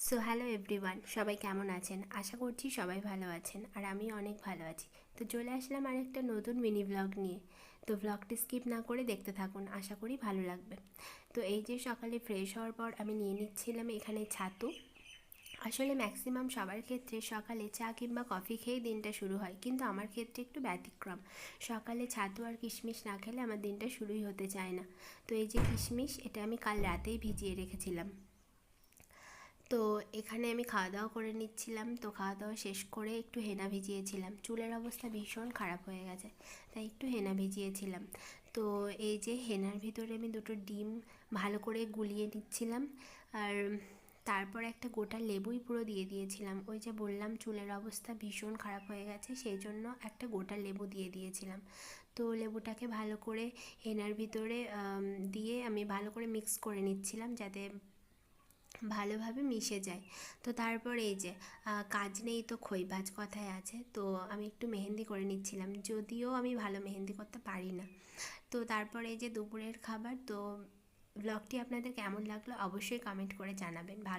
So hello everyone, সবাই কেমন আছেন? আশা করছি সবাই ভালো আছেন আর আমি অনেক ভালো আছি। তো চলে আসলাম আরেকটা নতুন মিনি ব্লগ নিয়ে। তো ব্লগটি স্কিপ না করে দেখতে থাকুন, আশা করি ভালো লাগবে। তো এই যে সকালে ফ্রেশ হওয়ার পর আমি নিয়ে নিচ্ছিলাম এখানে ছাতু। আসলে ম্যাক্সিমাম সবার ক্ষেত্রে সকালে চা কিংবা কফি খেয়েই দিনটা শুরু হয়, কিন্তু আমার ক্ষেত্রে একটু ব্যতিক্রম। সকালে ছাতু আর কিশমিশ না খেলে আমার দিনটা শুরুই হতে চায় না। তো এই যে কিশমিশ, এটা আমি কাল রাতেই ভিজিয়ে রেখেছিলাম। তো এখানে আমি খাওয়া দাওয়া করে নিচ্ছিলাম। তো খাওয়া দাওয়া শেষ করে একটু হেনা ভিজিয়েছিলাম, চুলের অবস্থা ভীষণ খারাপ হয়ে গেছে, তাই একটু হেনা ভিজিয়েছিলাম। তো এই যে হেনার ভিতরে আমি দুটো ডিম ভালো করে গুলিয়ে নিচ্ছিলাম। আর তারপর একটা গোটা লেবুই পুরো দিয়ে দিয়েছিলাম। ওই যে বললাম চুলের অবস্থা ভীষণ খারাপ হয়ে গেছে, সেই জন্য একটা গোটা লেবু দিয়ে দিয়েছিলাম। তো লেবুটাকে ভালো করে হেনার ভিতরে দিয়ে আমি ভালো করে মিক্স করে নিচ্ছিলাম যাতে ভালোভাবে মিশে যায়। তো তারপর এই যে কাজ নেই তো খইভাজ কথায় আছে, তো আমি একটু মেহেন্দি করে নিচ্ছিলাম, যদিও আমি ভালো মেহেন্দি করতে পারি না। তো তারপর এই যে দুপুরের খাবার। তো ব্লগটি আপনাদের কেমন লাগলো অবশ্যই কমেন্ট করে জানাবেন। ভালো